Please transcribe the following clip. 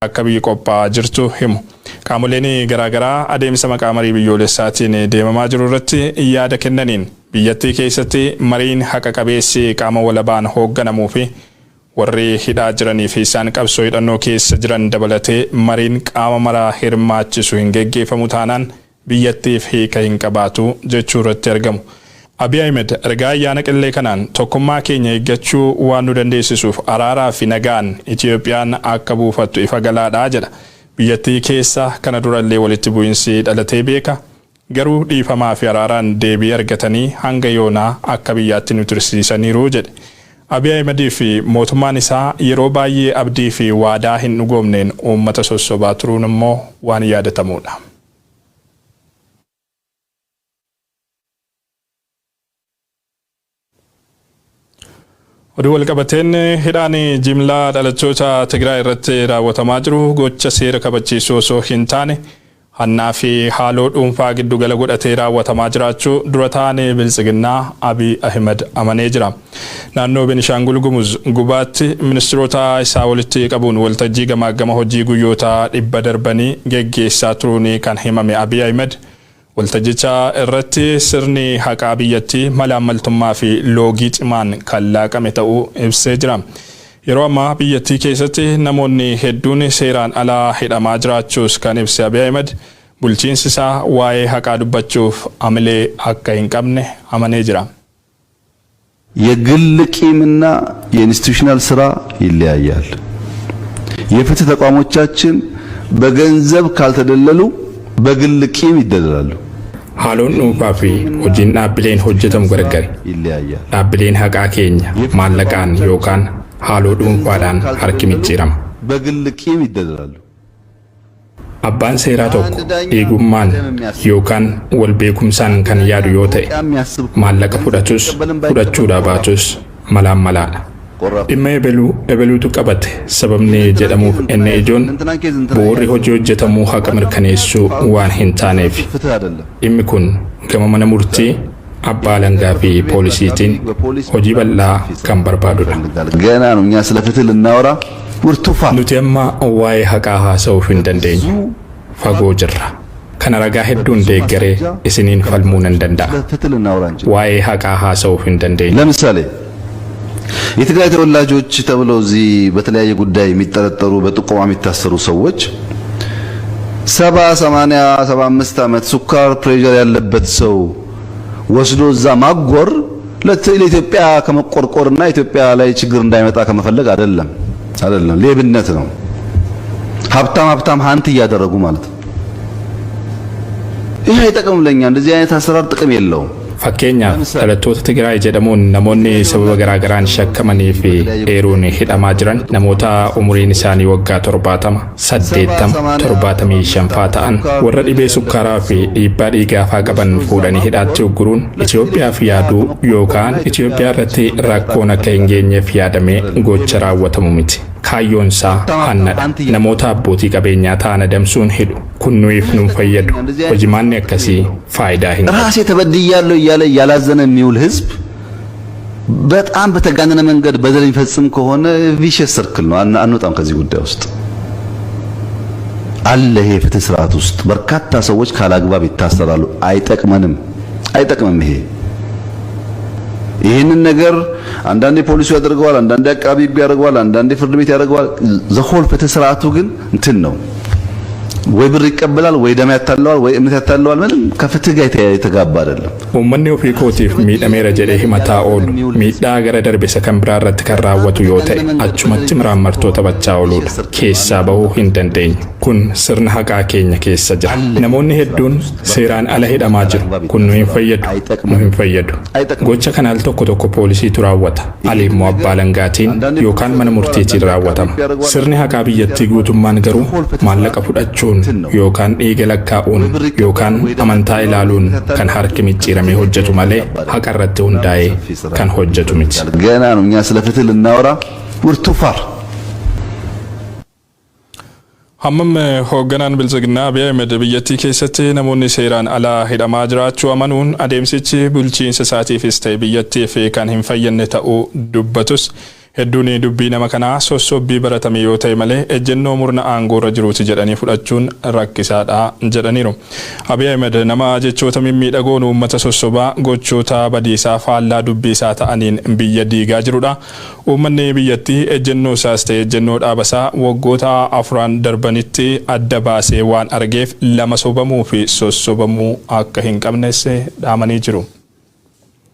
akka biyyi qophaa'aa jirtu himu. Qaamoleen garaagaraa adeemsa maqaa marii biyyoolessaatiin deemamaa jiru irratti yaada kennaniin biyyattii keessatti mariin haqa qabeessi qaama walabaan hoogganamuu fi warri hidhaa jiranii fi isaan qabsoo hidhannoo keessa jiran dabalatee mariin qaama maraa hirmaachisu hin geggeeffamu taanaan biyyattiif hiika hin qabaatu jechuu irratti argamu. Abiy Ahmed ergaa ayyaana qillee kanaan tokkummaa keenya eeggachuu waan nu dandeessisuuf araaraa fi nagaan Itiyoophiyaan akka buufattu ifa galaadhaa jedha. Biyyattii keessa kana durallee walitti bu'insi dhalatee beeka. Garuu dhiifamaa fi araaraan deebii argatanii hanga yoonaa akka biyyaatti nu tursiisaniiru jedhe. Abiy Ahmed fi mootummaan isaa yeroo baay'ee abdii fi waadaa hin dhugoomneen uummata sossobaa turuun immoo waan yaadatamudha. Oduu walqabateen hidhaan jimlaa dhalattoota Tigraay irratti raawwatamaa jiru gocha seera kabachiisuu osoo hin taane hannaa fi haaloo dhuunfaa giddugala godhatee raawwatamaa jiraachuu dura taa'aa Biltsiginnaa Abiy Ahmed amanee jira. Naannoo Beenishaangul Gumuz gubaatti ministeerota isaa walitti qabuun waltajjii gamaagama hojii guyyoota 100 darbanii geggeessaa turuun kan himame Abiy Ahmed waltajjicha irratti sirni haqaa biyyattii malaammaltummaa fi loogii cimaan kan laaqame ta'uu ibsee jira. Yeroo ammaa biyyattii keessatti namoonni hedduun seeraan alaa hidhamaa jiraachuus kan ibse Abiy Ahmed bulchiinsi isaa waa'ee haqaa dubbachuuf amalee akka hin qabne amanee jira. የግል ቂምና የኢንስቲትዩሽናል ስራ ይለያያል። የፍትህ ተቋሞቻችን በገንዘብ ካልተደለሉ በግል ቂም ይደለላሉ። Haaloon dhuunfaa fi hojiin dhaabbileen hojjetamu gargari. Dhaabbileen haqaa keenya maallaqaan yookaan haaloo dhuunfaadhaan harki micciirama. በግል ቂም ይደለላሉ። Abbaan seeraa tokko eegummaan yookaan wal beekumsaan kan yaadu yoo ta'e maallaqa fudhatus fudhachuudhaa baatus malaamalaadha. Dhimma ebeluutu qabate sababni jedhamuuf inni ijoon bu'uurri hojii hojjetamuu haqa mirkaneessuu waan hin taaneef dhimmi kun gama mana murtii abbaa alangaa fi poolisiitiin hojii bal'aa kan barbaadudha. ገና ነው እኛ ስለ ፍትህ ልናወራ ውርቱፋ Nuti amma waa'ee haqaa haasa'uuf hin dandeenyu fagoo jirra. Kana ragaa hedduun deeggaree isiniin falmuu nan danda'a. Waa'ee haqaa haasa'uuf hin dandeenyu. ለምሳሌ የትግራይ ተወላጆች ተብለው እዚህ በተለያየ ጉዳይ የሚጠረጠሩ በጥቆማ የሚታሰሩ ሰዎች 70 80 75 ዓመት ሱካር ፕሬሸር ያለበት ሰው ወስዶ እዛ ማጎር ለኢትዮጵያ ከመቆርቆርና ኢትዮጵያ ላይ ችግር እንዳይመጣ ከመፈለግ አይደለም ሌብነት ነው። ሀብታም ሀንት እያደረጉ ማለት ነው። ይሄ አይጠቅምም ለኛ። እንደዚህ አይነት አሰራር ጥቅም የለውም። Fakkeenyaaf dhalattoota Tigraay jedhamuun namoonni sababa garaagaraan shakkamanii fi dheeruun hidhamaa jiran namoota umuriin isaanii waggaa 70, 80, 75 ta'an warra dhibee sukkaaraa fi dhiibbaa dhiigaa qaban fuudhanii hidhaatti ugguruun Itoophiyaaf yaaduu yookaan Itoophiyaa irratti rakkoon akka hin geenyeef yaadamee gocha raawwatamu miti. Kaayyoon isaa hannadha. Namoota abbootii qabeenyaa ta'an adamsuun hidhu kun nuuf nu fayyadu. Hojimaanni akkasii faayidaa hin qabu. ራሴ ተበድያለሁ እያለ ያላዘነ የሚውል ህዝብ በጣም በተጋነነ መንገድ በደል የሚፈጽም ከሆነ ቪሸስ ሰርክል ነው። አንወጣም ከዚህ ጉዳይ ውስጥ አለ። ይሄ ፍትህ ስርዓት ውስጥ በርካታ ሰዎች ካላግባብ ይታሰራሉ። አይጠቅምም ይሄ ይሄንን ነገር አንዳንዴ ፖሊሱ ያደርገዋል፣ አንዳንዴ አቃቢ ህግ ያደርገዋል፣ አንዳንዴ ፍርድ ቤት ያደርገዋል። ዘሆል ፍትህ ስርዓቱ ግን እንትን ነው። ወይ ብር ይቀበላል፣ ወይ ደም ያታለዋል፣ ወይ እምነት ያታለዋል። ምንም ከፍትህ ጋር የተጋባ አይደለም። Uummanni ofii kootiif miidhameera jedhee himataa oolu miidhaa gara darbe isa kan biraa irratti kan raawwatu yoo ta'e achumatti miraammartoota bachaa ooluudha. Keessaa bahuu hin dandeenyu. Kun sirna haqaa keenya keessa jira. Namoonni hedduun seeraan ala hidhamaa jiru. Kun nu hin fayyadu. Gocha kana al tokko poolisiitu raawwata. Ali immoo abbaa alangaatiin yookaan mana murtiitiin raawwatama. Sirni haqaa biyyattii guutummaan garuu maallaqa fudhachuun yookaan dhiiga lakkaa'uun yookaan amantaa ilaaluun kan harki micciiramee hojjetu malee haqa irratti hundaa'ee kan hojjetu miti. ገና ነው እኛ ስለ ፍትህ ልናወራ ውርቱፋር Hammam hoogganaan Biltsiginnaa Abiy Ahmed biyyattii keessatti namoonni seeraan alaa hidhamaa jiraachuu amanuun adeemsichi bulchiinsa isaatiifis ta'e biyyattiif kan hin fayyadne ta'uu dubbatus hedduun dubbii nama kanaa sossobbii baratame yoo ta'e malee ejjennoo murna aangoo irra jiruuti jedhanii fudhachuun rakkisaadha jedhaniiru. Abiy Ahmed nama jechoota mimmiidhagoon uummata sossobaa gochoota badiisaa faallaa dubbii isaa ta'aniin biyya diigaa jirudha. Uummanni biyyattii ejjennoo isaas ta'e ejjennoo dhaabasaa waggoota afran darbanitti adda baasee waan argeef lama sobamuu fi sossobamuu akka hin qabnes dhaamanii jiru.